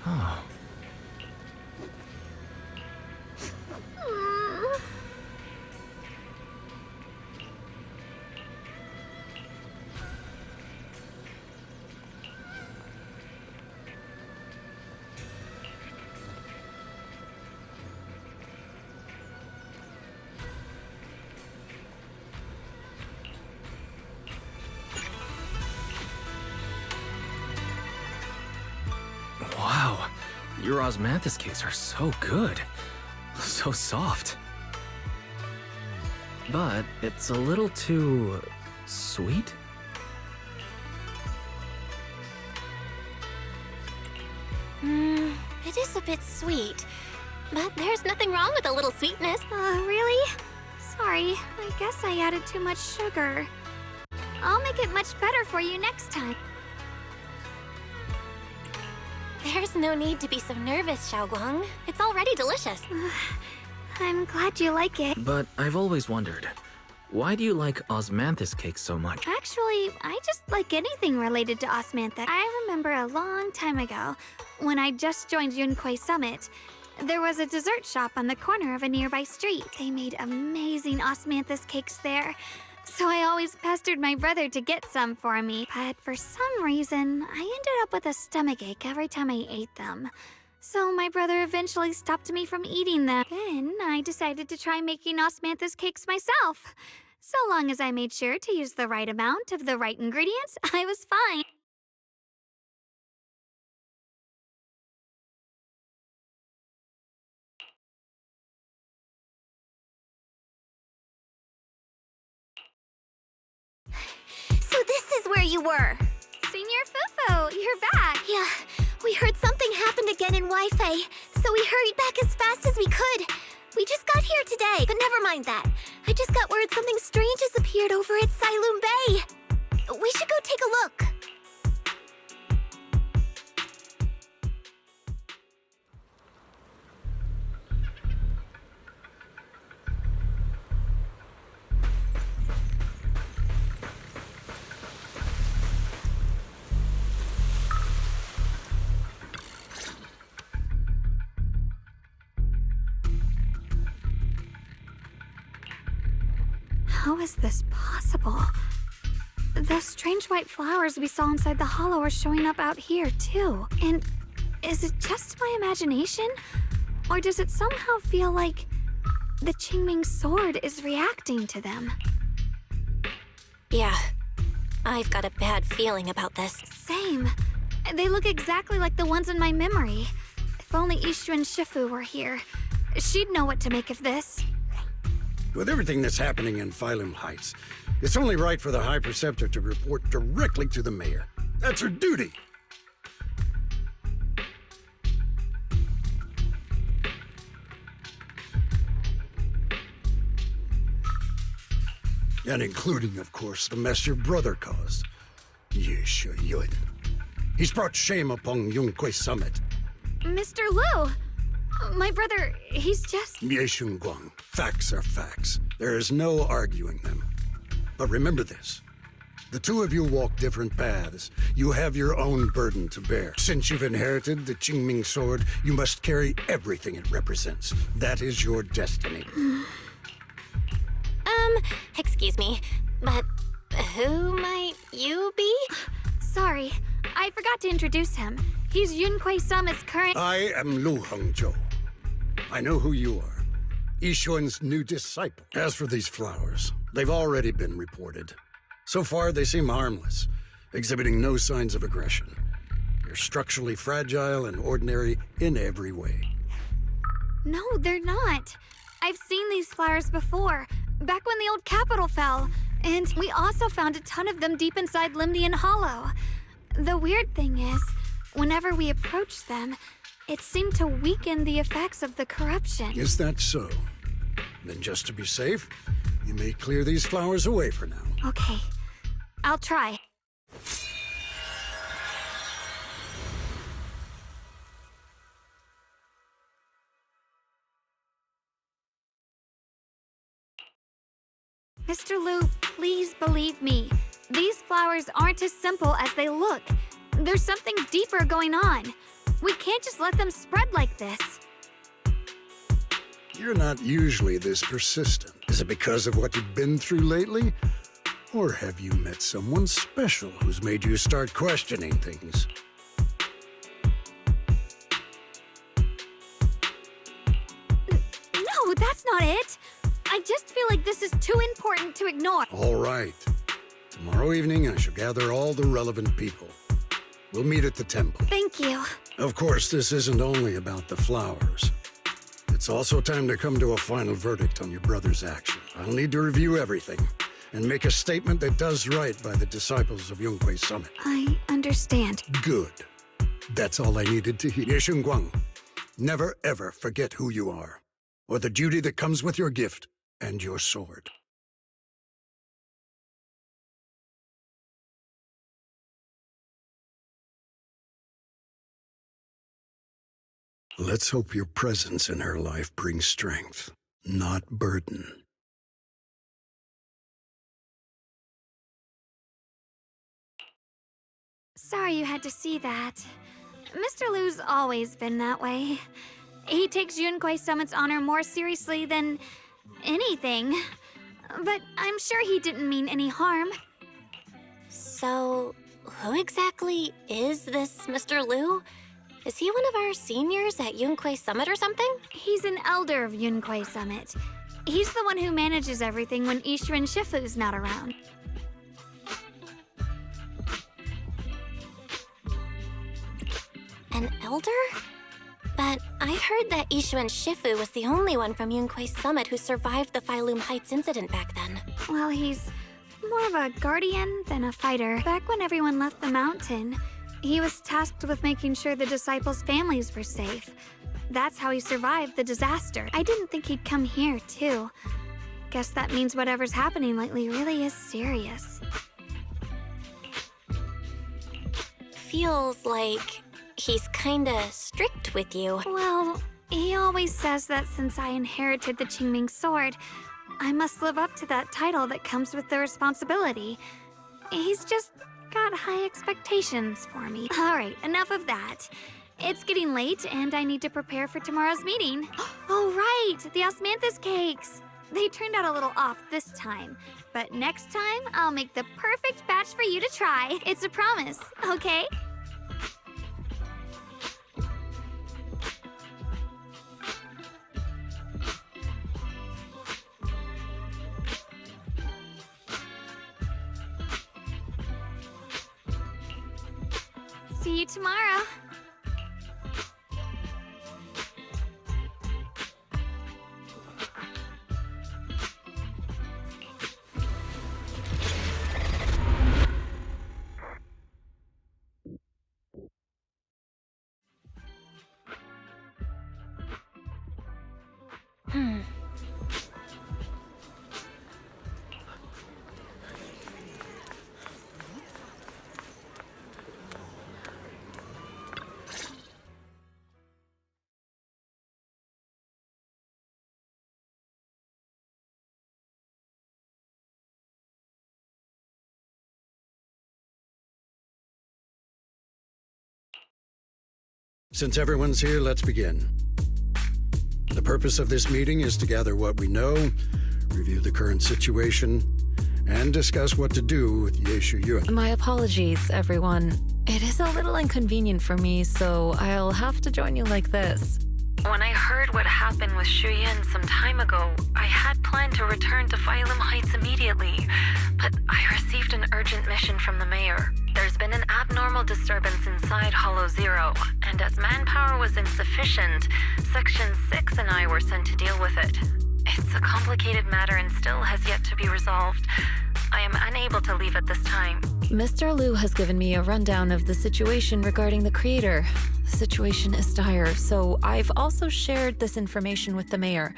Oh. Wow, your osmanthus cakes are so good. So soft. But it's a little too... sweet? It is a bit sweet. But there's nothing wrong with a little sweetness. Really? Sorry, I guess I added too much sugar. I'll make it much better for you next time. There's no need to be so nervous, Xiaoguang. It's already delicious. I'm glad you like it. But I've always wondered, why do you like osmanthus cakes so much? Actually, I just like anything related to osmanthus. I remember a long time ago, when I just joined Yunquei Summit, there was a dessert shop on the corner of a nearby street. They made amazing osmanthus cakes there. So I always pestered my brother to get some for me. But for some reason, I ended up with a stomachache every time I ate them. So my brother eventually stopped me from eating them. Then I decided to try making osmanthus cakes myself. So long as I made sure to use the right amount of the right ingredients, I was fine. So this is where you were. Senior Fufu, you're back. Yeah, we heard something happened again in Wi-Fi, so we hurried back as fast as we could. We just got here today, but never mind that. I just got word something strange has appeared over at Silum Bay. We should go take a look. How is this possible? Those strange white flowers we saw inside the hollow are showing up out here, too. And is it just my imagination? Or does it somehow feel like the Qingming sword is reacting to them? Yeah, I've got a bad feeling about this. Same. They look exactly like the ones in my memory. If only Ishu and Shifu were here, she'd know what to make of this. With everything that's happening in Phylum Heights, it's only right for the High Preceptor to report directly to the mayor. That's her duty. And including, of course, the mess your brother caused. Yeshu Yun. He's brought shame upon Yunquei Summit. Mr. Liu! My brother, he's just... Yeshun Guang, facts are facts. There is no arguing them. But remember this. The two of you walk different paths. You have your own burden to bear. Since you've inherited the Qingming sword, you must carry everything it represents. That is your destiny. Excuse me, but who might you be? Sorry, I forgot to introduce him. He's Yunquei Summit's current... I am Lu Hongzhou. I know who you are. Yixuan's new disciple. As for these flowers, they've already been reported. So far, they seem harmless, exhibiting no signs of aggression. They're structurally fragile and ordinary in every way. No, they're not. I've seen these flowers before, back when the old capital fell. And we also found a ton of them deep inside Limnian Hollow. The weird thing is, whenever we approached them, it seemed to weaken the effects of the corruption. Is that so? Then just to be safe, you may clear these flowers away for now. Okay, I'll try. Mr. Liu, please believe me. These flowers aren't as simple as they look. There's something deeper going on. We can't just let them spread like this. You're not usually this persistent. Is it because of what you've been through lately? Or have you met someone special who's made you start questioning things? No, that's not it. I just feel like this is too important to ignore. All right. Tomorrow evening, I shall gather all the relevant people. We'll meet at the temple. Thank you. Of course, this isn't only about the flowers. It's also time to come to a final verdict on your brother's action. I'll need to review everything and make a statement that does right by the disciples of Yunkwei Summit. I understand. Good. That's all I needed to hear. Ye Guang, never ever forget who you are, or the duty that comes with your gift and your sword. Let's hope your presence in her life brings strength, not burden. Sorry you had to see that. Mr. Liu's always been that way. He takes Yunkwei Summit's honor more seriously than anything. But I'm sure he didn't mean any harm. So, who exactly is this Mr. Liu? Is he one of our seniors at Yunkwei Summit or something? He's an elder of Yunkwei Summit. He's the one who manages everything when Ishu and Shifu's not around. An elder? But I heard that Ishu and Shifu was the only one from Yunkwei Summit who survived the Phylum Heights incident back then. Well, he's more of a guardian than a fighter. Back when everyone left the mountain, he was tasked with making sure the disciples' families were safe. That's how he survived the disaster. I didn't think he'd come here, too. Guess that means whatever's happening lately really is serious. Feels like he's kinda strict with you. Well, he always says that since I inherited the Qingming sword, I must live up to that title that comes with the responsibility. He's just got high expectations for me. All right, enough of that. It's getting late, and I need to prepare for tomorrow's meeting. Oh, right, the osmanthus cakes. They turned out a little off this time, but next time I'll make the perfect batch for you to try. It's a promise, okay? See you tomorrow. Since everyone's here, let's begin. The purpose of this meeting is to gather what we know, review the current situation, and discuss what to do with Yeshu Yuan. My apologies, everyone. It is a little inconvenient for me, so I'll have to join you like this. When I heard what happened with Shu Yin some time ago, I had planned to return to Phylum Heights immediately, but I received an urgent mission from the mayor. There's been an abnormal disturbance inside Hollow Zero, and as manpower was insufficient, Section 6 and I were sent to deal with it. It's a complicated matter and still has yet to be resolved. I am unable to leave at this time. Mr. Liu has given me a rundown of the situation regarding the creator. The situation is dire, so I've also shared this information with the mayor.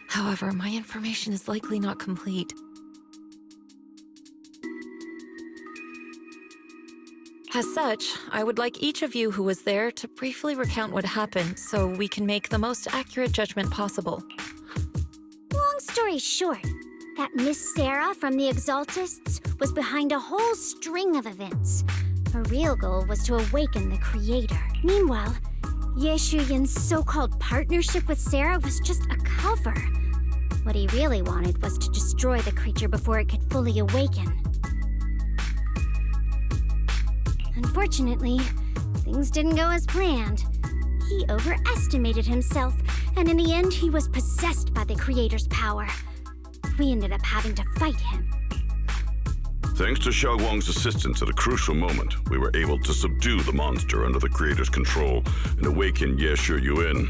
However, my information is likely not complete. As such, I would like each of you who was there to briefly recount what happened so we can make the most accurate judgment possible. Long story short, that Miss Sarah from the Exaltists was behind a whole string of events. Her real goal was to awaken the Creator. Meanwhile, Ye Shuyan's so-called partnership with Sarah was just a cover. What he really wanted was to destroy the creature before it could fully awaken. Unfortunately, things didn't go as planned. He overestimated himself, and in the end, he was possessed by the Creator's power. We ended up having to fight him. Thanks to Xiaoguang's assistance at a crucial moment, we were able to subdue the monster under the Creator's control and awaken Ye Shuyuan.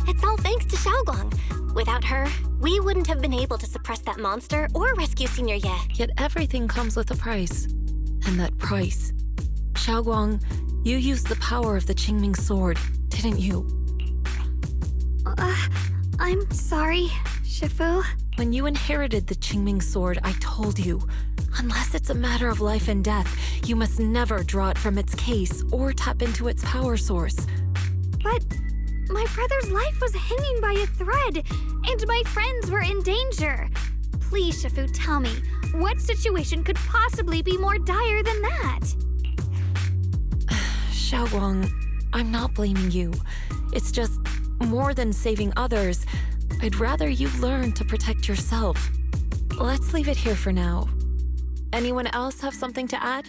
It's all thanks to Xiaoguang. Without her, we wouldn't have been able to suppress that monster or rescue Senior Ye. Yet everything comes with a price. And that price. Xiaoguang, you used the power of the Qingming sword, didn't you? I'm sorry, Shifu. When you inherited the Qingming sword, I told you, unless it's a matter of life and death, you must never draw it from its case or tap into its power source. But my brother's life was hanging by a thread, and my friends were in danger. Please, Shifu, tell me, what situation could possibly be more dire than that? Xiaoguang, I'm not blaming you. It's just, more than saving others, I'd rather you learn to protect yourself. Let's leave it here for now. Anyone else have something to add?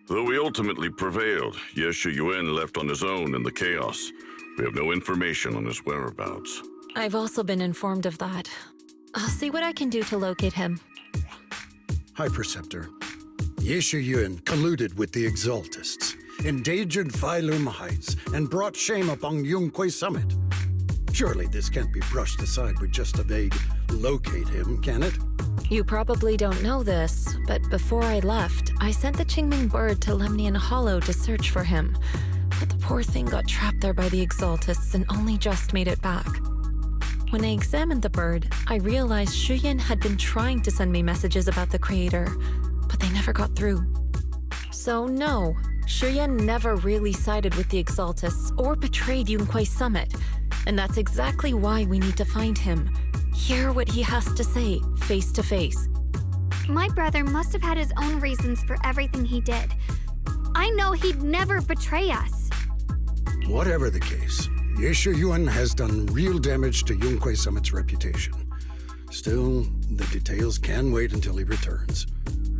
Though we ultimately prevailed, Ye Shuyuan left on his own in the chaos. We have no information on his whereabouts. I've also been informed of that. I'll see what I can do to locate him. High Preceptor, Ye Shuyuan colluded with the Exaltists, endangered Phylum Heights, and brought shame upon Yunquay Summit. Surely this can't be brushed aside with just a vague locate him, can it? You probably don't know this, but before I left, I sent the Qingming bird to Lemnian Hollow to search for him. But the poor thing got trapped there by the Exaltists and only just made it back. When I examined the bird, I realized Shuyan had been trying to send me messages about the Creator, but they never got through. So no, Shuyan never really sided with the Exaltists or betrayed Yunquay Summit, and that's exactly why we need to find him. Hear what he has to say, face to face. My brother must have had his own reasons for everything he did. I know he'd never betray us. Whatever the case, Ye Shuyuan has done real damage to Yunquay Summit's reputation. Still, the details can wait until he returns.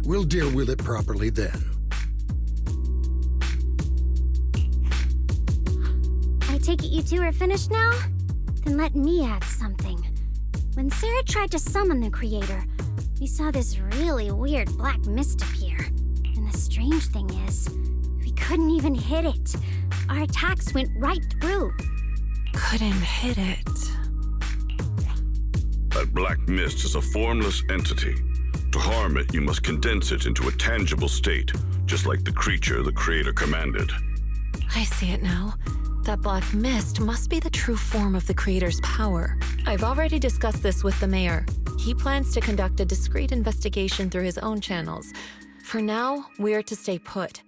We'll deal with it properly then. I take it you two are finished now? Then let me add something. When Sarah tried to summon the Creator, we saw this really weird black mist appear. And the strange thing is, we couldn't even hit it. Our attacks went right through. Couldn't hit it. That black mist is a formless entity. To harm it, you must condense it into a tangible state, just like the creature the Creator commanded. I see it now. That black mist must be the true form of the Creator's power. I've already discussed this with the mayor. He plans to conduct a discreet investigation through his own channels. For now, we're to stay put.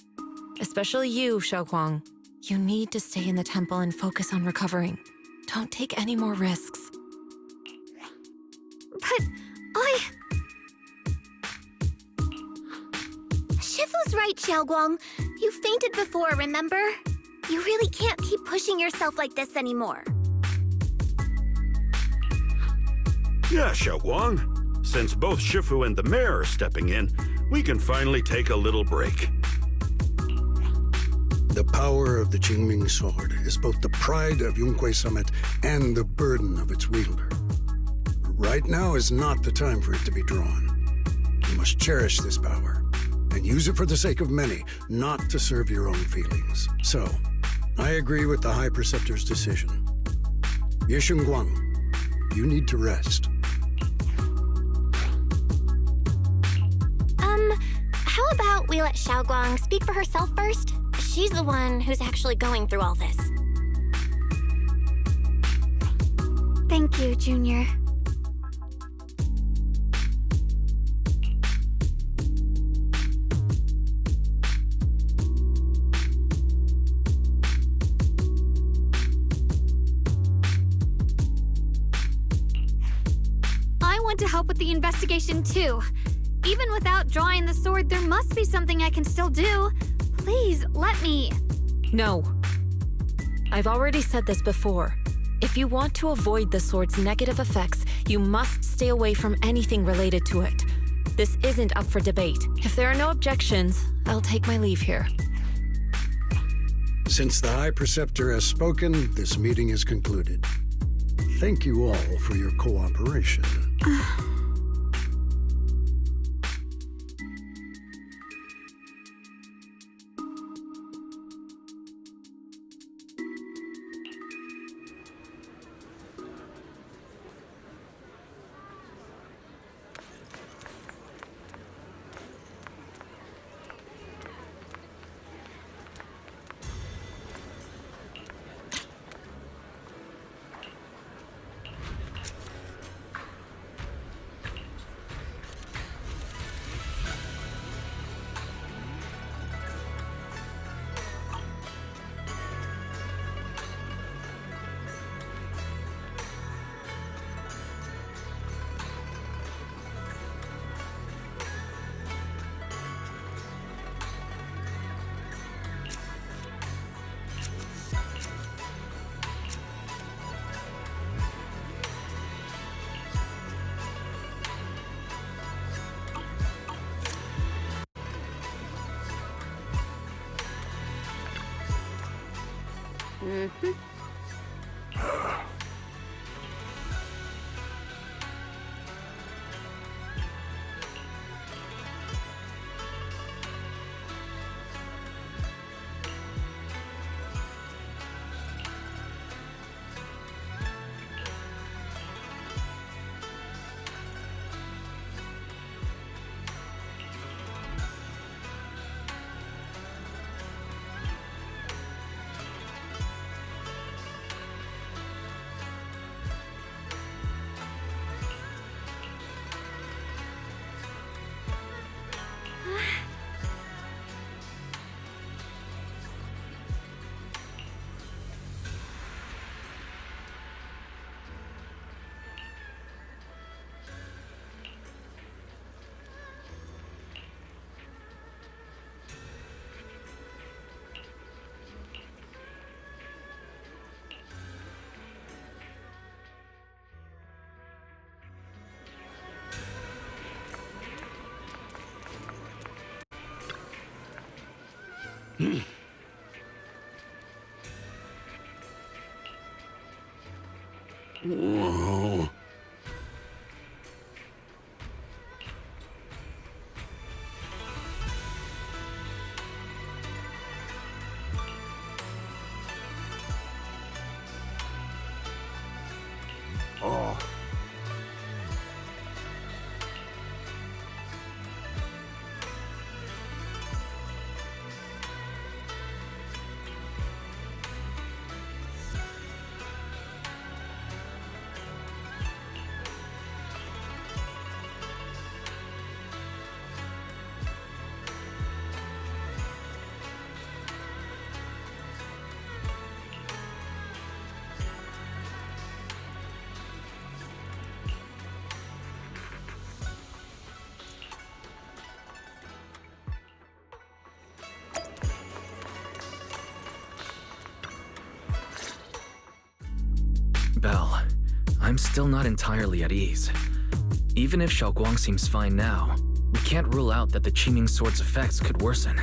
Especially you, Xiaoguang. You need to stay in the temple and focus on recovering. Don't take any more risks. But Shifu's right, Xiaoguang. You fainted before, remember? You really can't keep pushing yourself like this anymore. Yeah, Xiaoguang. Since both Shifu and the mayor are stepping in, we can finally take a little break. The power of the Qingming sword is both the pride of Yunquay Summit and the burden of its wielder. Right now is not the time for it to be drawn. You must cherish this power and use it for the sake of many, not to serve your own feelings. So, I agree with the High Preceptor's decision. Ye Shuyuan, you need to rest. How about we let Xiaoguang speak for herself first? She's the one who's actually going through all this. thank you, Junior. I want to help with the investigation too. Even without drawing the sword, there must be something I can still do. Please, let me. No. I've already said this before. If you want to avoid the sword's negative effects, you must stay away from anything related to it. This isn't up for debate. If there are no objections, I'll take my leave here. Since the High Preceptor has spoken, this meeting is concluded. Thank you all for your cooperation. Whoa. Oh. Belle, I'm still not entirely at ease. Even if Xiaoguang seems fine now, we can't rule out that the Qiming Sword's effects could worsen.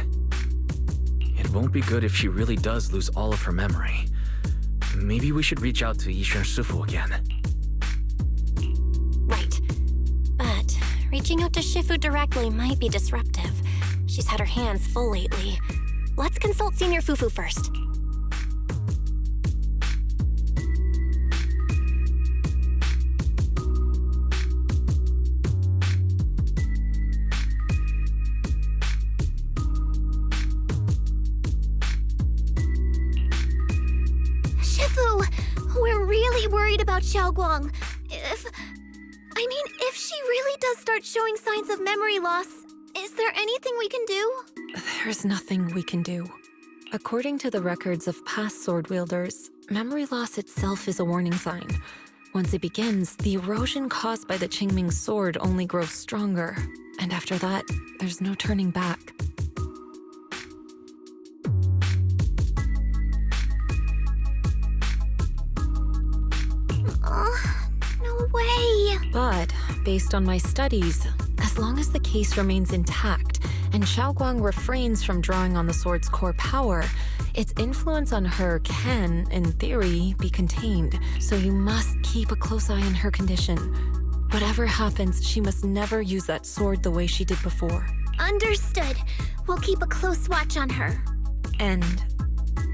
It won't be good if she really does lose all of her memory. Maybe we should reach out to Yixuan Shifu again. Right. But reaching out to Shifu directly might be disruptive. She's had her hands full lately. Let's consult Senior Fufu first. About Xiaoguang. If she really does start showing signs of memory loss, is there anything we can do? There's nothing we can do. According to the records of past sword wielders, memory loss itself is a warning sign. Once it begins, the erosion caused by the Qingming sword only grows stronger, and after that, there's no turning back. No way! But, based on my studies, as long as the case remains intact and Xiaoguang refrains from drawing on the sword's core power, its influence on her can, in theory, be contained. So you must keep a close eye on her condition. Whatever happens, she must never use that sword the way she did before. Understood. We'll keep a close watch on her. And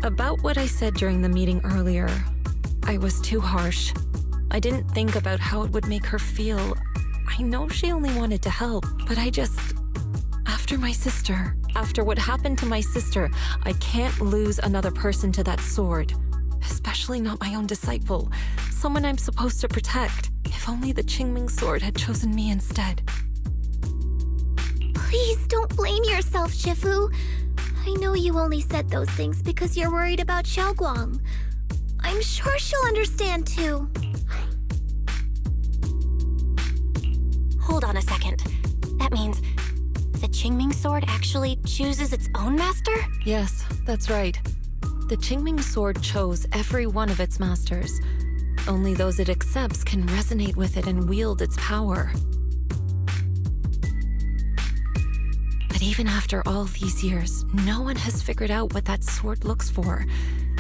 about what I said during the meeting earlier, I was too harsh. I didn't think about how it would make her feel. I know she only wanted to help, but after what happened to my sister, I can't lose another person to that sword. Especially not my own disciple, someone I'm supposed to protect. If only the Qingming sword had chosen me instead. Please don't blame yourself, Shifu. I know you only said those things because you're worried about Xiaoguang. I'm sure she'll understand too. Hold on a second. That means the Qingming sword actually chooses its own master? Yes, that's right. The Qingming sword chose every one of its masters. Only those it accepts can resonate with it and wield its power. But even after all these years, no one has figured out what that sword looks for.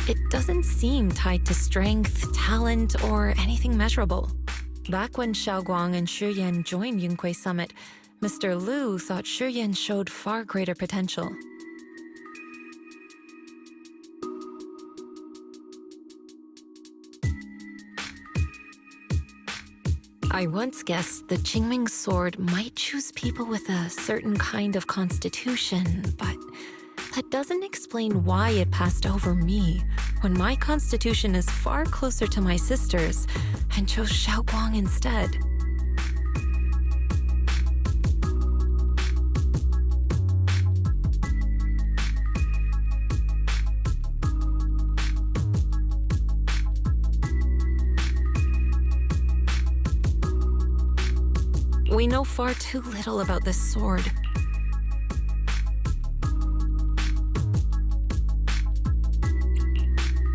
It doesn't seem tied to strength, talent, or anything measurable. Back when Xiaoguang and Shi Yan joined Yunquei Summit, Mr. Liu thought Shi Yan showed far greater potential. I once guessed the Qingming sword might choose people with a certain kind of constitution, but that doesn't explain why it passed over me, when my constitution is far closer to my sister's, and chose Xiaoguang instead. We know far too little about this sword.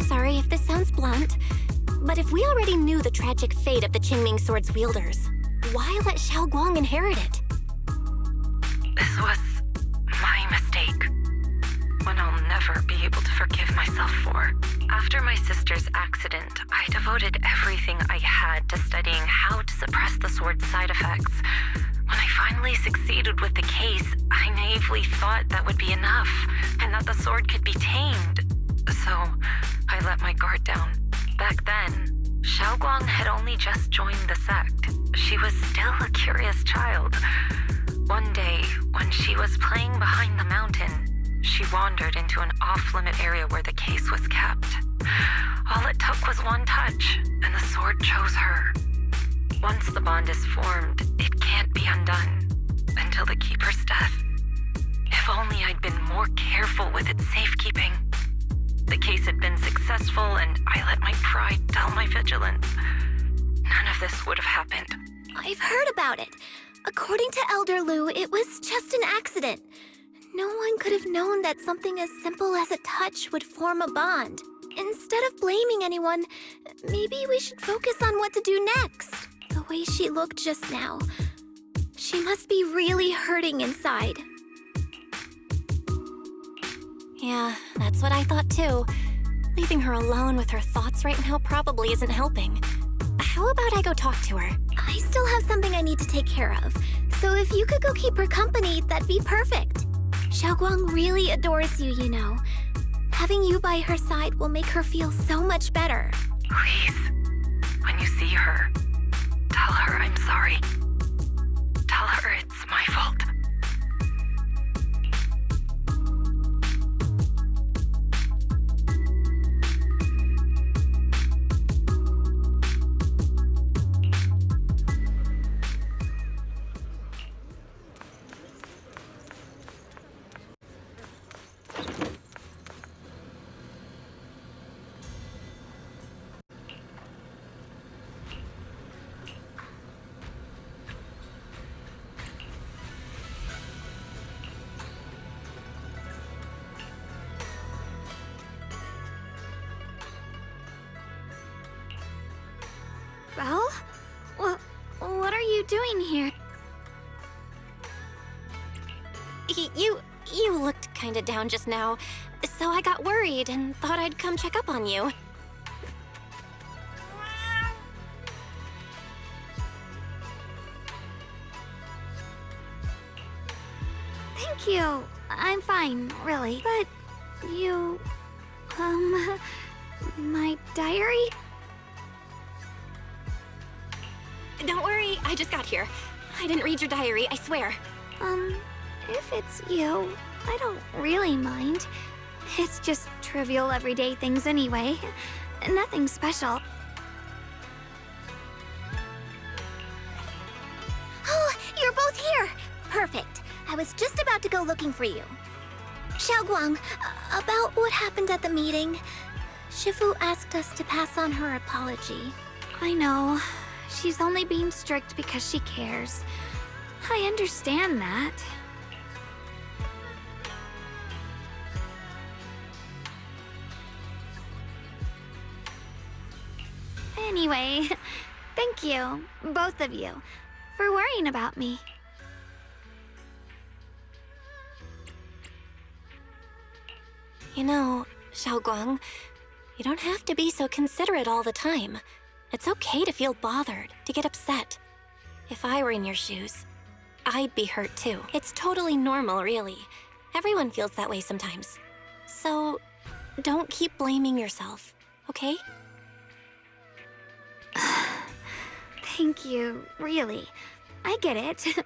Sorry if this sounds blunt, but if we already knew the tragic fate of the Qingming sword's wielders, why let Xiaoguang inherit it? This was my mistake. One I'll never be able to forgive myself for. After my sister's accident, I devoted everything I had to studying how to suppress the sword's side effects. When I finally succeeded with the case, I naively thought that would be enough, and that the sword could be tamed. So, I let my guard down. Back then, Xiaoguang had only just joined the sect. She was still a curious child. One day, when she was playing behind the mountain, she wandered into an off-limit area where the case was kept. All it took was one touch, and the sword chose her. Once the bond is formed, it can't be undone until the keeper's death. If only I'd been more careful with its safekeeping. The case had been successful, and I let my pride dull my vigilance. None of this would have happened. I've heard about it. According to Elder Liu, it was just an accident. No one could have known that something as simple as a touch would form a bond. Instead of blaming anyone, maybe we should focus on what to do next. The way she looked just now, she must be really hurting inside. Yeah, that's what I thought too. Leaving her alone with her thoughts right now probably isn't helping. How about I go talk to her? I still have something I need to take care of, so if you could go keep her company, that'd be perfect. Xiaoguang really adores you, you know. Having you by her side will make her feel so much better. Please, when you see her, tell her I'm sorry. Tell her it's my fault. you doing here? You looked kinda down just now, so I got worried and thought I'd come check up on you. Thank you. I'm fine, really. But you... my diary? Don't worry, I just got here. I didn't read your diary, I swear. If it's you, I don't really mind. It's just trivial everyday things anyway. Nothing special. Oh, you're both here! Perfect. I was just about to go looking for you. Xiaoguang, about what happened at the meeting. Shifu asked us to pass on her apology. I know. She's only being strict because she cares. I understand that. Anyway, thank you, both of you, for worrying about me. You know, Xiaoguang, you don't have to be so considerate all the time. It's okay to feel bothered, to get upset. If I were in your shoes, I'd be hurt too. It's totally normal, really. Everyone feels that way sometimes. So, don't keep blaming yourself, okay? Thank you, really. I get it.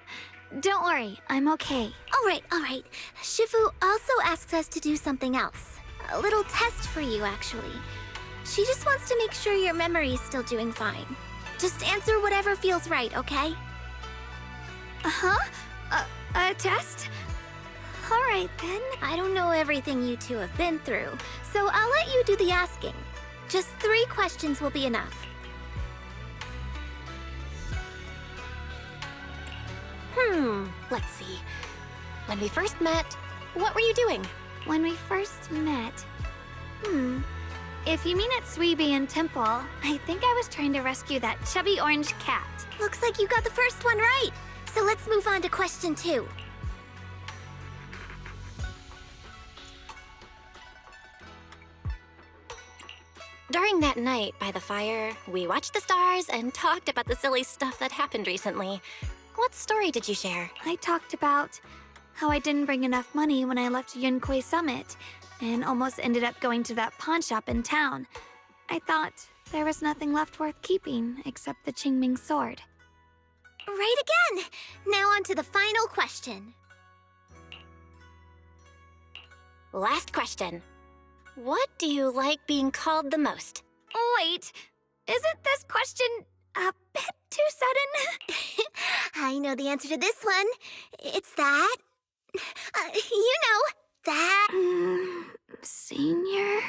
Don't worry, I'm okay. All right. Shifu also asked us to do something else. A little test for you, actually. She just wants to make sure your memory's still doing fine. Just answer whatever feels right, okay? Uh-huh? A test? All right, then. I don't know everything you two have been through, so I'll let you do the asking. Just 3 questions will be enough. Let's see. When we first met, what were you doing? When we first met... If you mean at Suibian Temple, I think I was trying to rescue that chubby orange cat. Looks like you got the first one right. So let's move on to question 2. During that night by the fire, we watched the stars and talked about the silly stuff that happened recently. What story did you share? I talked about how I didn't bring enough money when I left Yunquei Summit and almost ended up going to that pawn shop in town. I thought there was nothing left worth keeping except the Qingming sword. Right again! Now on to the final question. Last question. What do you like being called the most? Wait, isn't this question a bit too sudden? I know the answer to this one. It's that... that... Senior?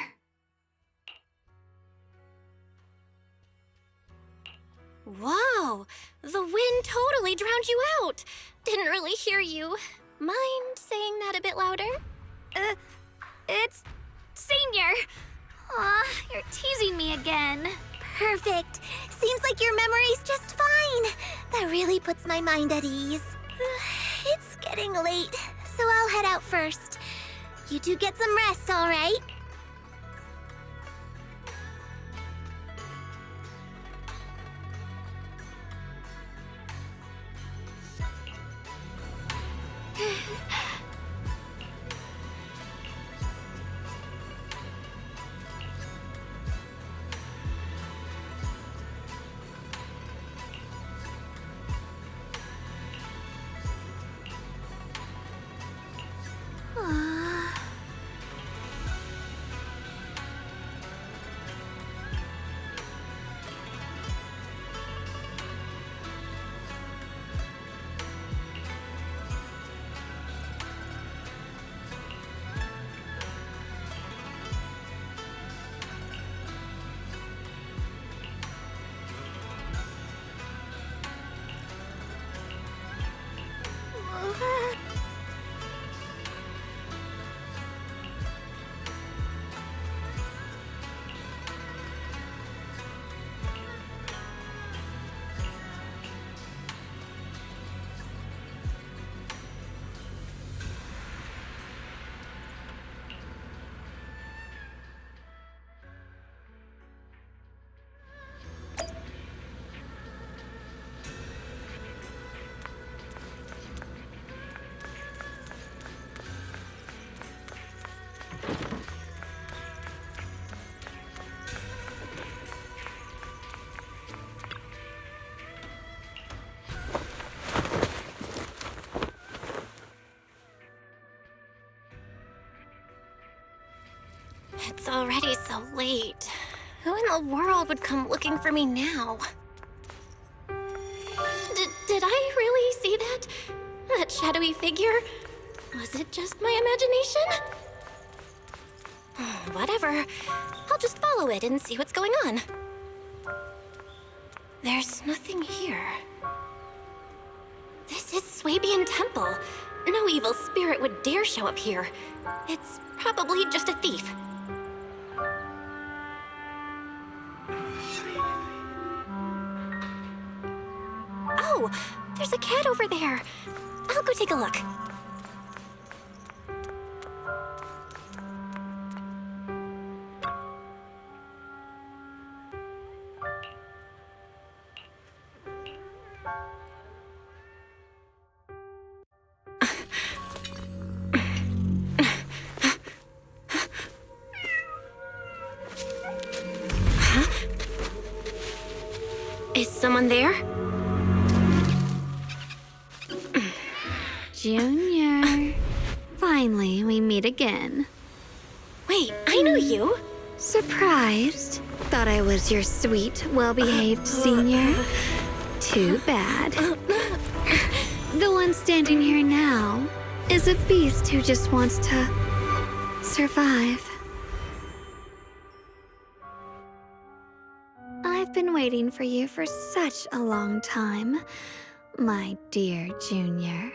Whoa! The wind totally drowned you out! Didn't really hear you. Mind saying that a bit louder? It's... Senior! Aw, you're teasing me again. Perfect. Seems like your memory's just fine. That really puts my mind at ease. It's getting late, so I'll head out first. You two get some rest, all right? It's already so late. Who in the world would come looking for me now? Did I really see that? That shadowy figure? Was it just my imagination? Whatever. I'll just follow it and see what's going on. There's nothing here. This is Swabian Temple. No evil spirit would dare show up here. It's probably just a thief. Oh, there's a cat over there. I'll go take a look. Is someone there? Junior. Finally, we meet again. Wait, I know you. Surprised? Thought I was your sweet, well-behaved senior? Too bad. The one standing here now is a beast who just wants to survive. I've been waiting for you for such a long time, my dear Junior.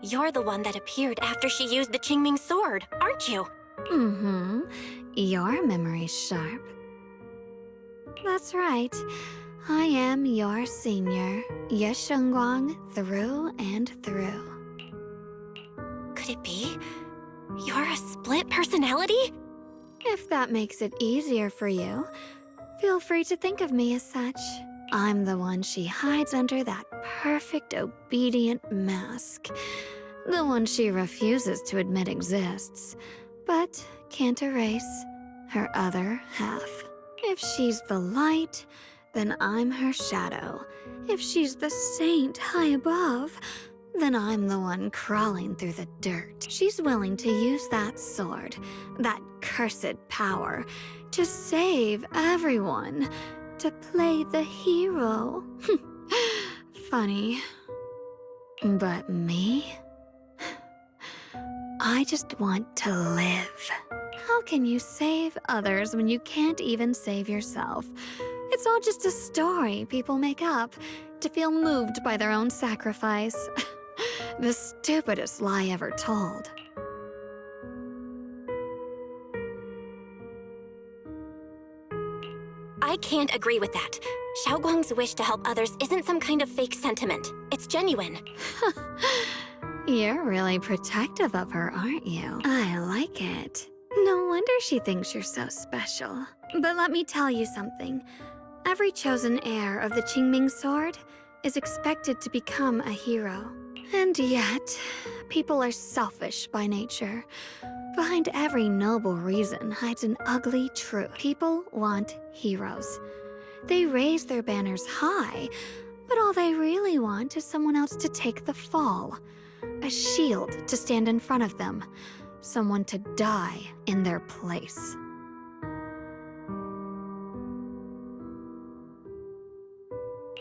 You're the one that appeared after she used the Qingming sword, aren't you? Mm-hmm. Your memory's sharp. That's right. I am your senior, Ye Shengguang, through and through. Could it be? You're a split personality? If that makes it easier for you, feel free to think of me as such. I'm the one she hides under that perfect, obedient mask. The one she refuses to admit exists, but can't erase her other half. If she's the light, then I'm her shadow. If she's the saint high above, then I'm the one crawling through the dirt. She's willing to use that sword, that cursed power, to save everyone, to play the hero. Funny. But me? I just want to live. How can you save others when you can't even save yourself? It's all just a story people make up to feel moved by their own sacrifice. The stupidest lie ever told. I can't agree with that. Xiaoguang's wish to help others isn't some kind of fake sentiment. It's genuine. You're really protective of her, aren't you? I like it. No wonder she thinks you're so special. But let me tell you something. Every chosen heir of the Qingming sword is expected to become a hero. And yet, people are selfish by nature. Behind every noble reason hides an ugly truth. People want heroes. They raise their banners high, but all they really want is someone else to take the fall. A shield to stand in front of them. Someone to die in their place.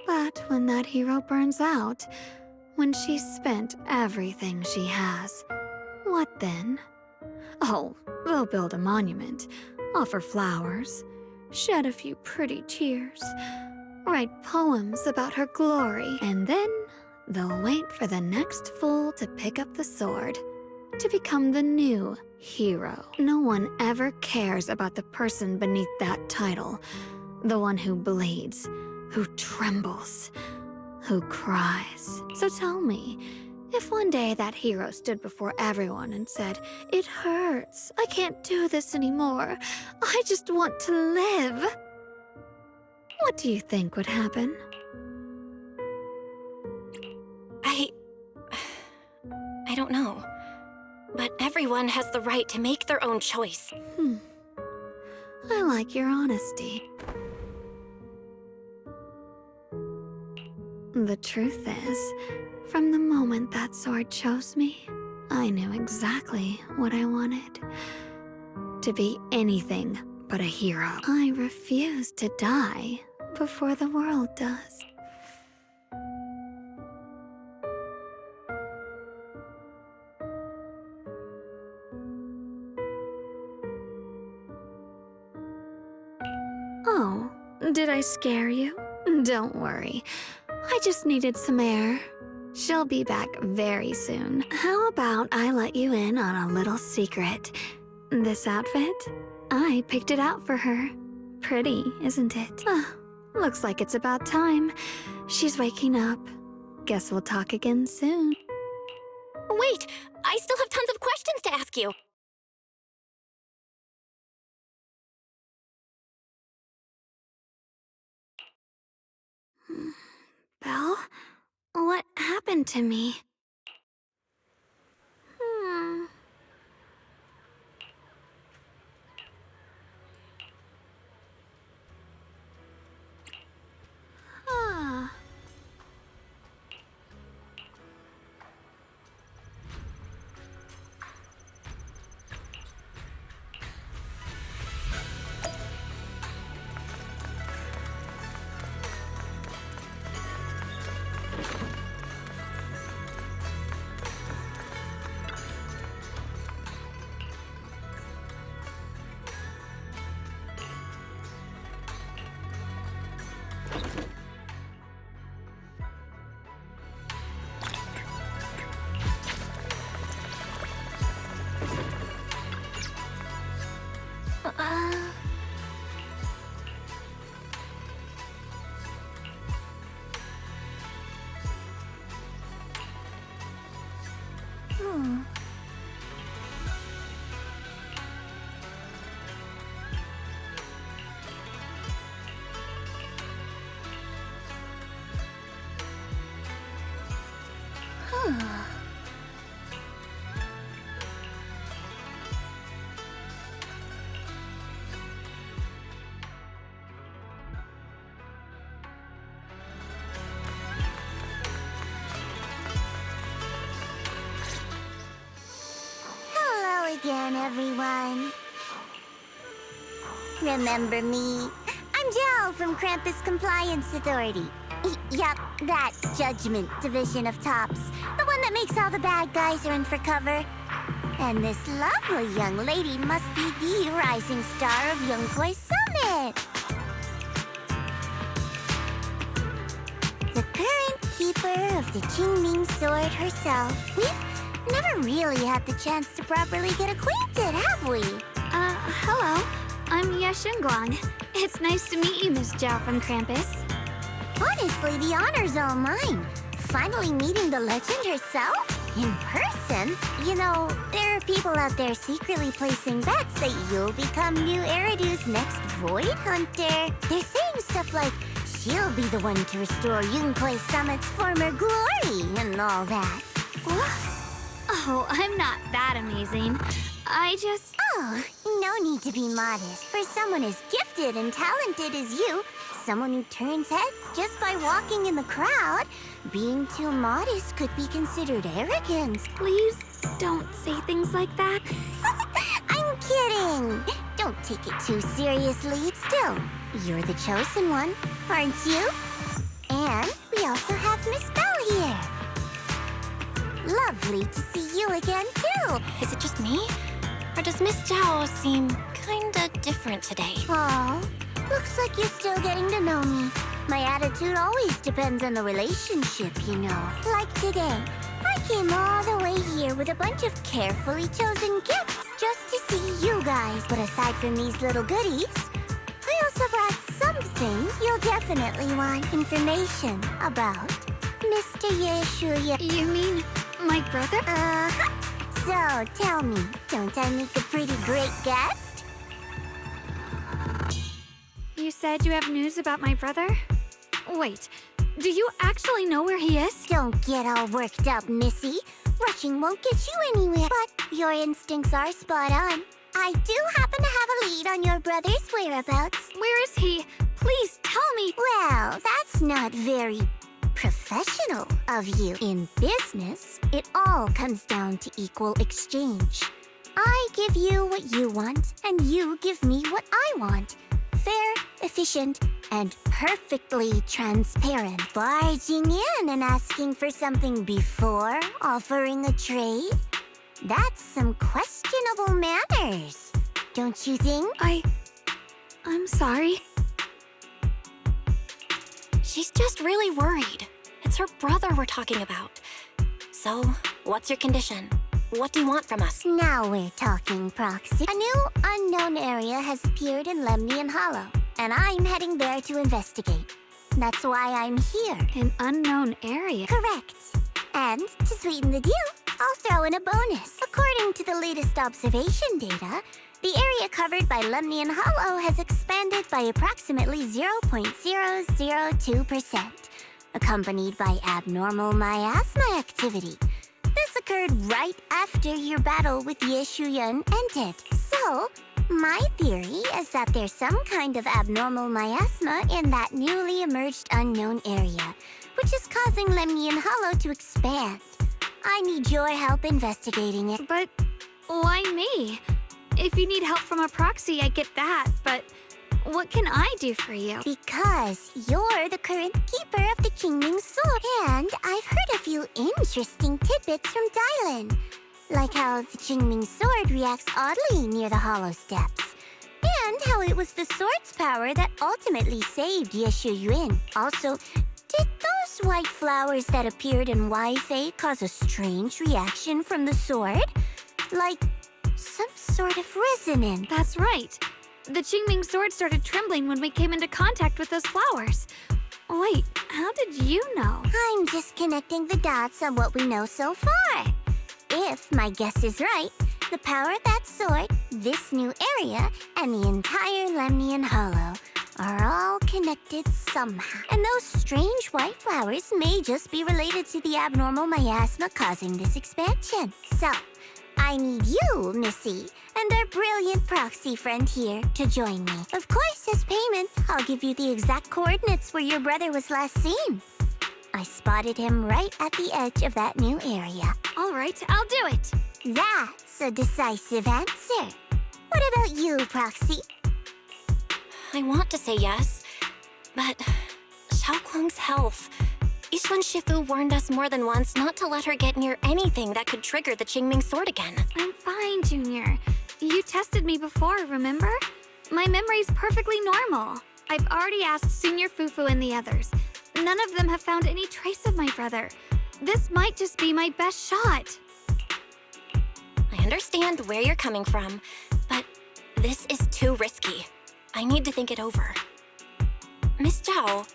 But when that hero burns out, when she's spent everything she has, what then? Oh, they'll build a monument, offer flowers, shed a few pretty tears, write poems about her glory, and then they'll wait for the next fool to pick up the sword, to become the new hero. No one ever cares about the person beneath that title, the one who bleeds, who trembles, who cries. So tell me, if one day that hero stood before everyone and said, "It hurts, I can't do this anymore, I just want to live," what do you think would happen? I don't know. But everyone has the right to make their own choice. I like your honesty. The truth is, from the moment that sword chose me, I knew exactly what I wanted. To be anything but a hero. I refuse to die before the world does. Oh, did I scare you? Don't worry. I just needed some air. She'll be back very soon. How about I let you in on a little secret? This outfit? I picked it out for her. Pretty, isn't it? Looks like it's about time. She's waking up. Guess we'll talk again soon. Wait! I still have tons of questions to ask you! Belle? What happened to me? Huh. Hello again, everyone. Remember me? I'm Jel from Krampus Compliance Authority. Yup, that Judgment Division of Tops. The one that makes all the bad guys run for cover. And this lovely young lady must be the rising star of Yunkway Summit. The current keeper of the Qingming Sword herself. We've never really had the chance to properly get acquainted, have we? Hello. I'm Yashunguang. It's nice to meet you, Miss Zhao from Krampus. Honestly, the honor's all mine. Finally meeting the legend herself? In person? You know, there are people out there secretly placing bets that you'll become new Eridu's next Void Hunter. They're saying stuff like, she'll be the one to restore Yunkway Summit's former glory and all that. What? Oh, I'm not that amazing. I just... Oh, no need to be modest. For someone as gifted and talented as you, someone who turns heads just by walking in the crowd, being too modest could be considered arrogance. Please don't say things like that. I'm kidding. Don't take it too seriously. Still, you're the chosen one, aren't you? And we also have Miss Belle here. Lovely to see you again, too. Is it just me? Or does Miss Zhao seem kinda different today? Aw, looks like you're still getting to know me. My attitude always depends on the relationship, you know. Like today, I came all the way here with a bunch of carefully chosen gifts just to see you guys. But aside from these little goodies, I also brought something you'll definitely want information about. Mr. Yeshuya. You mean my brother? Uh-huh. So, tell me, don't I make a pretty great guest? You said you have news about my brother? Wait, do you actually know where he is? Don't get all worked up, Missy. Rushing won't get you anywhere. But your instincts are spot on. I do happen to have a lead on your brother's whereabouts. Where is he? Please tell me. Well, that's not very professional. professional of you. In business, it all comes down to equal exchange. I give you what you want, and you give me what I want. Fair, efficient, and perfectly transparent. Barging in and asking for something before offering a trade? That's some questionable manners, don't you think? I'm sorry. She's just really worried. It's her brother we're talking about. So, what's your condition? What do you want from us? Now we're talking, Proxy. A new unknown area has appeared in Lemnian Hollow, and I'm heading there to investigate. That's why I'm here. An unknown area? Correct. And to sweeten the deal, I'll throw in a bonus. According to the latest observation data, the area covered by Lemnian Hollow has expanded by approximately 0.002%, accompanied by abnormal miasma activity. This occurred right after your battle with Ye Shuyan ended. So, my theory is that there's some kind of abnormal miasma in that newly emerged unknown area, which is causing Lemnian Hollow to expand. I need your help investigating it. But why me? If you need help from a proxy, I get that, but what can I do for you? Because you're the current keeper of the Qingming Sword, and I've heard a few interesting tidbits from Dylan, like how the Qingming Sword reacts oddly near the Hollow Steps, and how it was the sword's power that ultimately saved Ye Shuyan. Also, did those white flowers that appeared in Waifei cause a strange reaction from the sword? Like some sort of resonance. That's right. The Qingming sword started trembling when we came into contact with those flowers. Wait, how did you know? I'm just connecting the dots on what we know so far. If my guess is right, the power of that sword, this new area, and the entire Lemnian Hollow are all connected somehow. And those strange white flowers may just be related to the abnormal miasma causing this expansion. So, I need you, Missy, and our brilliant proxy friend here to join me. Of course, as payment, I'll give you the exact coordinates where your brother was last seen. I spotted him right at the edge of that new area. All right, I'll do it. That's a decisive answer. What about you, Proxy? I want to say yes, but Xiaoguang's health. Yishuan Shifu warned us more than once not to let her get near anything that could trigger the Qingming sword again. I'm fine, Junior. You tested me before, remember? My memory's perfectly normal. I've already asked Senior Fufu and the others. None of them have found any trace of my brother. This might just be my best shot. I understand where you're coming from, but this is too risky. I need to think it over. Miss Zhao,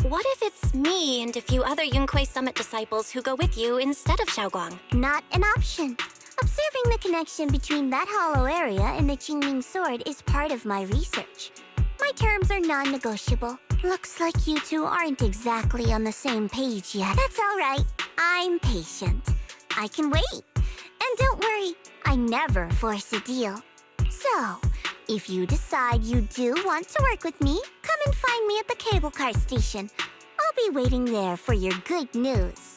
what if it's me and a few other Yunquei Summit disciples who go with you instead of Xiaoguang? Not an option. Observing the connection between that hollow area and the Qingming sword is part of my research. My terms are non-negotiable. Looks like you two aren't exactly on the same page yet. That's all right. I'm patient. I can wait. And don't worry, I never force a deal. So, if you decide you do want to work with me, come and find me at the cable car station. I'll be waiting there for your good news.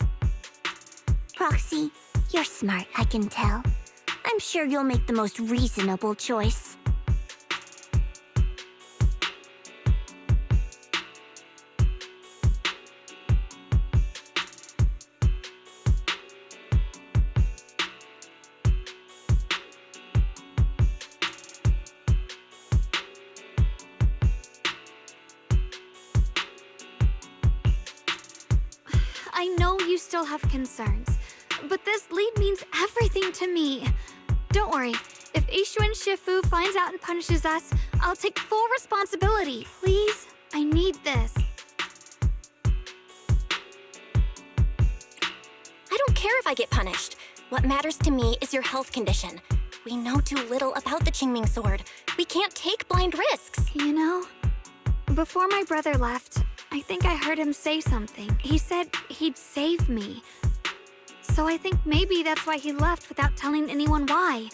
Proxy, you're smart, I can tell. I'm sure you'll make the most reasonable choice. I know you still have concerns, but this lead means everything to me. Don't worry, if Yishuan Shifu finds out and punishes us, I'll take full responsibility. Please, I need this. I don't care if I get punished. What matters to me is your health condition. We know too little about the Qingming sword. We can't take blind risks. You know, before my brother left, I think I heard him say something. He said he'd save me. So I think maybe that's why he left without telling anyone why.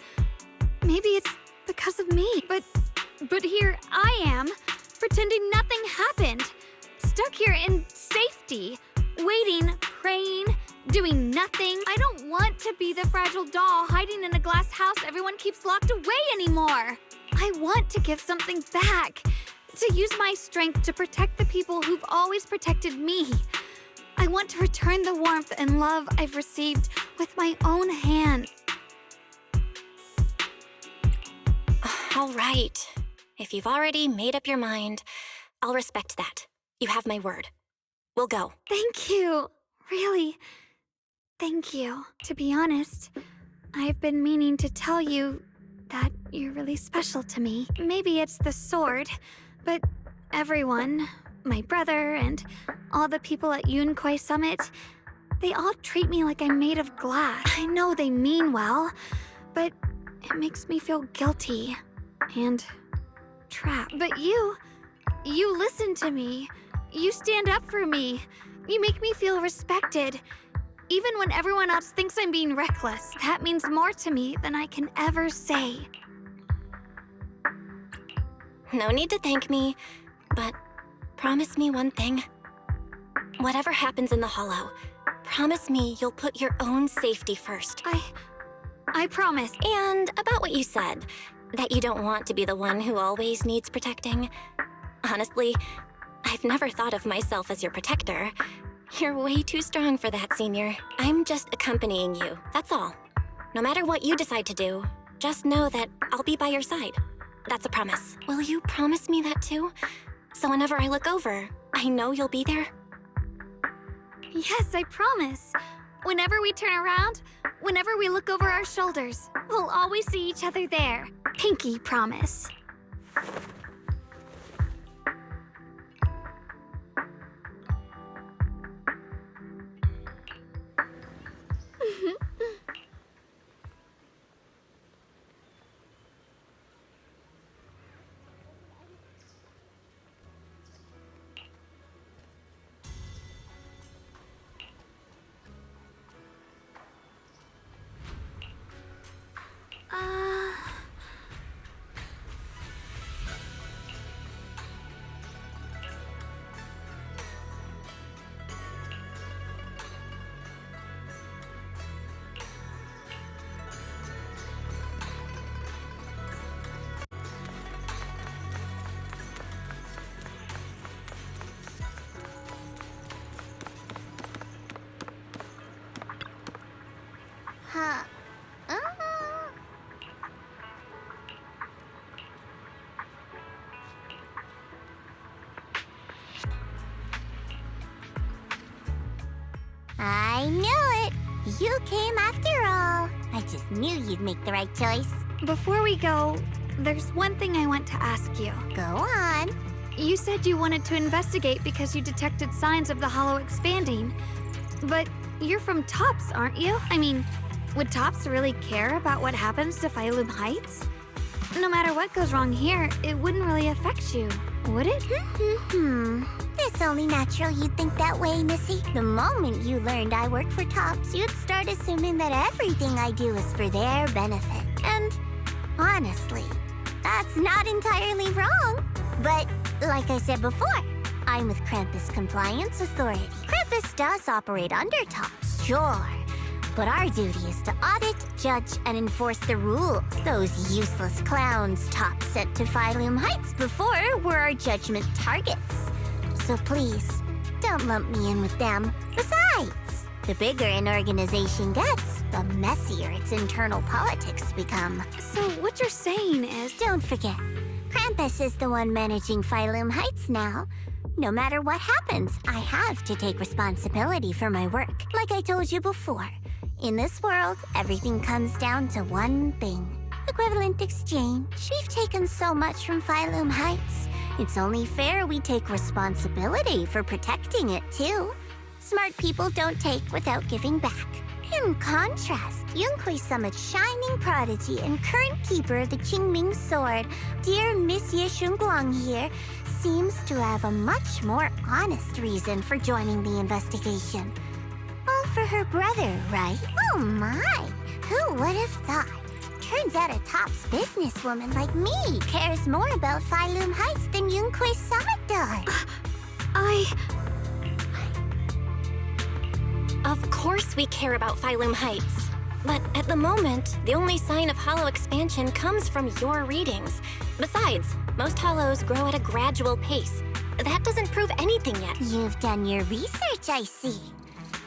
Maybe it's because of me. But here I am, pretending nothing happened. Stuck here in safety, waiting keeps locked away anymore. I want to give something back. To use my strength to protect the people who've always protected me. I want to return the warmth and love I've received with my own hands. All right. If you've already made up your mind, I'll respect that. You have my word. We'll go. Thank you. Really, thank you. To be honest, I've been meaning to tell you that you're really special to me. Maybe it's the sword, but everyone, my brother and all the people at Yunquay Summit, they all treat me like I'm made of glass. I know they mean well, but it makes me feel guilty and trapped. But you listen to me. You stand up for me. You make me feel respected. Even when everyone else thinks I'm being reckless, that means more to me than I can ever say. No need to thank me, but promise me one thing. Whatever happens in the Hollow, promise me you'll put your own safety first. I promise. And about what you said, that you don't want to be the one who always needs protecting. Honestly, I've never thought of myself as your protector. You're way too strong for that, Senior. I'm just accompanying you, that's all. No matter what you decide to do, just know that I'll be by your side. That's a promise. Will you promise me that too? So whenever I look over, I know you'll be there? Yes, I promise. Whenever we turn around, whenever we look over our shoulders, we'll always see each other there. Pinky promise. Huh. I knew it! You came after all. I just knew you'd make the right choice. Before we go, there's one thing I want to ask you. Go on. You said you wanted to investigate because you detected signs of the Hollow expanding. But you're from Tops, aren't you? I mean, would Tops really care about what happens to Phylum Heights? No matter what goes wrong here, it wouldn't really affect you, would it? It's only natural you'd think that way, Missy. The moment you learned I work for Tops, you'd start assuming that everything I do is for their benefit. And honestly, that's not entirely wrong. But like I said before, I'm with Krampus Compliance Authority. Krampus does operate under Tops, sure. But our duty is to audit, judge, and enforce the rules. Those useless clowns Tops sent to Phylum Heights before were our judgment targets. So please, don't lump me in with them. Besides, the bigger an organization gets, the messier its internal politics become. So what you're saying is... Don't forget, Krampus is the one managing Phylum Heights now. No matter what happens, I have to take responsibility for my work. Like I told you before, in this world, everything comes down to one thing. Equivalent exchange. We've taken so much from Phylum Heights. It's only fair we take responsibility for protecting it, too. Smart people don't take without giving back. In contrast, Yunquay Summit's shining prodigy and current keeper of the Qingming Sword, dear Miss Ye Shunguang here, seems to have a much more honest reason for joining the investigation. All for her brother, right? Oh my! Who would have thought? Turns out a Tops businesswoman like me cares more about Phylum Heights than Yunquay Summit does. Of course we care about Phylum Heights. But at the moment, the only sign of hollow expansion comes from your readings. Besides, most hollows grow at a gradual pace. That doesn't prove anything yet. You've done your research, I see.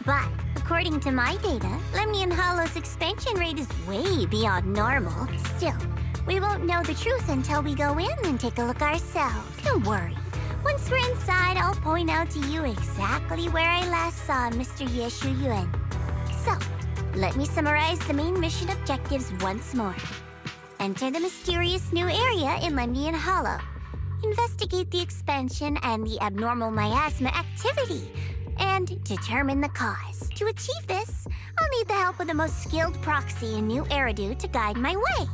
But according to my data, Lemnian Hollow's expansion rate is way beyond normal. Still, we won't know the truth until we go in and take a look ourselves. Don't worry. Once we're inside, I'll point out to you exactly where I last saw Mr. Yeshu Yuan. So, let me summarize the main mission objectives once more. Enter the mysterious new area in Lemnian Hollow. Investigate the expansion and the abnormal miasma activity, and determine the cause. To achieve this, I'll need the help of the most skilled proxy in New Eridu to guide my way.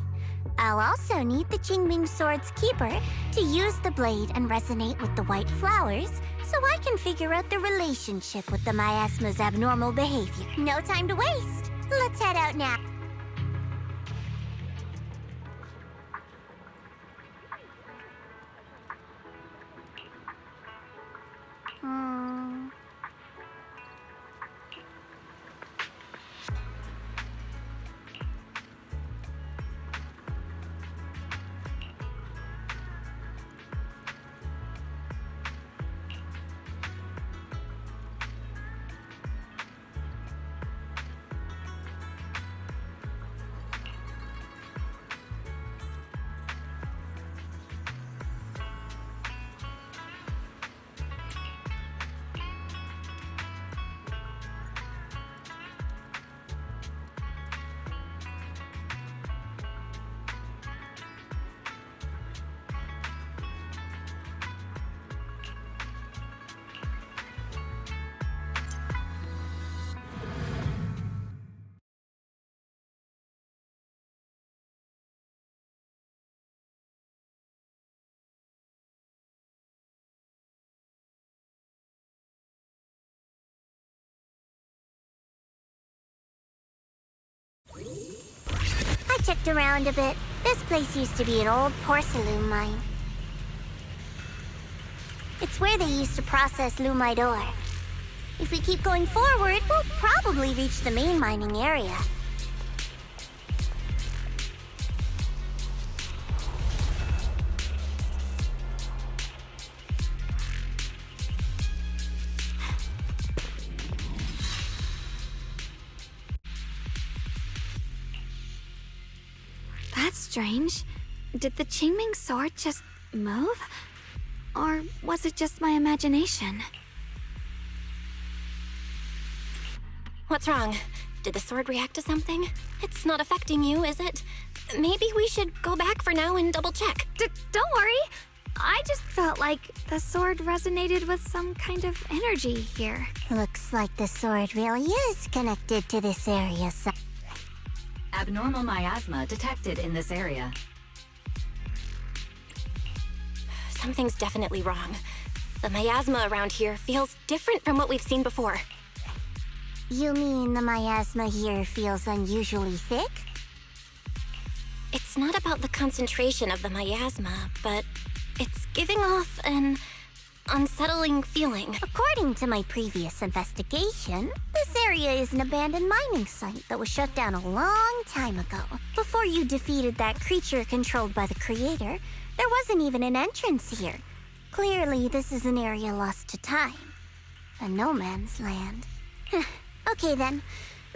I'll also need the Qingming Sword's keeper to use the blade and resonate with the white flowers so I can figure out the relationship with the miasma's abnormal behavior. No time to waste. Let's head out now. I checked around a bit. This place used to be an old porcelain mine. It's where they used to process lumite ore. If we keep going forward, we'll probably reach the main mining area. That's strange. Did the Qingming sword just move? Or was it just my imagination? What's wrong? Did the sword react to something? It's not affecting you, is it? Maybe we should go back for now and double check. Don't worry. I just felt like the sword resonated with some kind of energy here. Looks like the sword really is connected to this area. Abnormal miasma detected in this area. Something's definitely wrong. The miasma around here feels different from what we've seen before. You mean the miasma here feels unusually thick? It's not about the concentration of the miasma, but it's giving off an unsettling feeling. According to my previous investigation, this area is an abandoned mining site that was shut down a long time ago. Before you defeated that creature controlled by the creator, there wasn't even an entrance here. Clearly, this is an area lost to time. A no man's land. Okay then,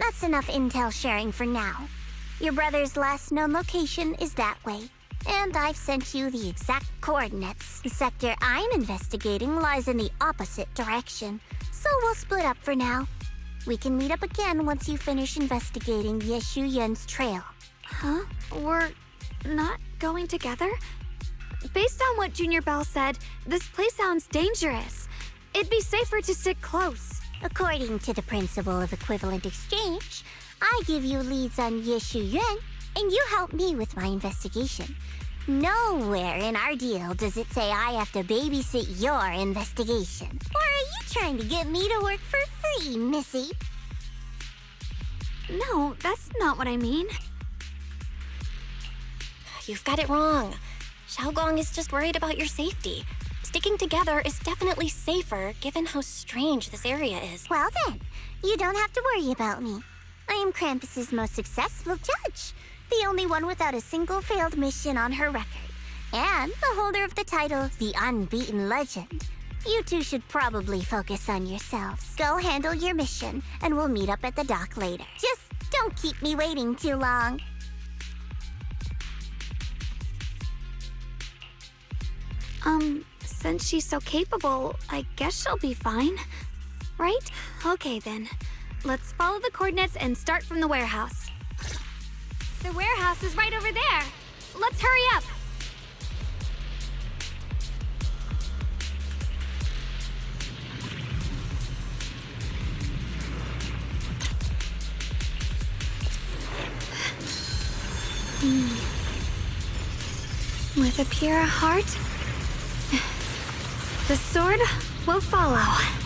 that's enough intel sharing for now. Your brother's last known location is that way. And I've sent you the exact coordinates. The sector I'm investigating lies in the opposite direction, so we'll split up for now. We can meet up again once you finish investigating Yeshu Yun's trail. Huh? We're not going together? Based on what Junior Bell said, this place sounds dangerous. It'd be safer to stick close. According to the principle of equivalent exchange, I give you leads on Yeshu Yun, and you help me with my investigation. Nowhere in our deal does it say I have to babysit your investigation. Or are you trying to get me to work for free, Missy? No, that's not what I mean. You've got it wrong. Xiaogong is just worried about your safety. Sticking together is definitely safer, given how strange this area is. Well then, you don't have to worry about me. I am Krampus's most successful judge, the only one without a single failed mission on her record, and the holder of the title, the Unbeaten Legend. You two should probably focus on yourselves. Go handle your mission, and we'll meet up at the dock later. Just don't keep me waiting too long. Since she's so capable, I guess she'll be fine. Right? Okay then. Let's follow the coordinates and start from the warehouse. The warehouse is right over there. Let's hurry up. With a pure heart, the sword will follow.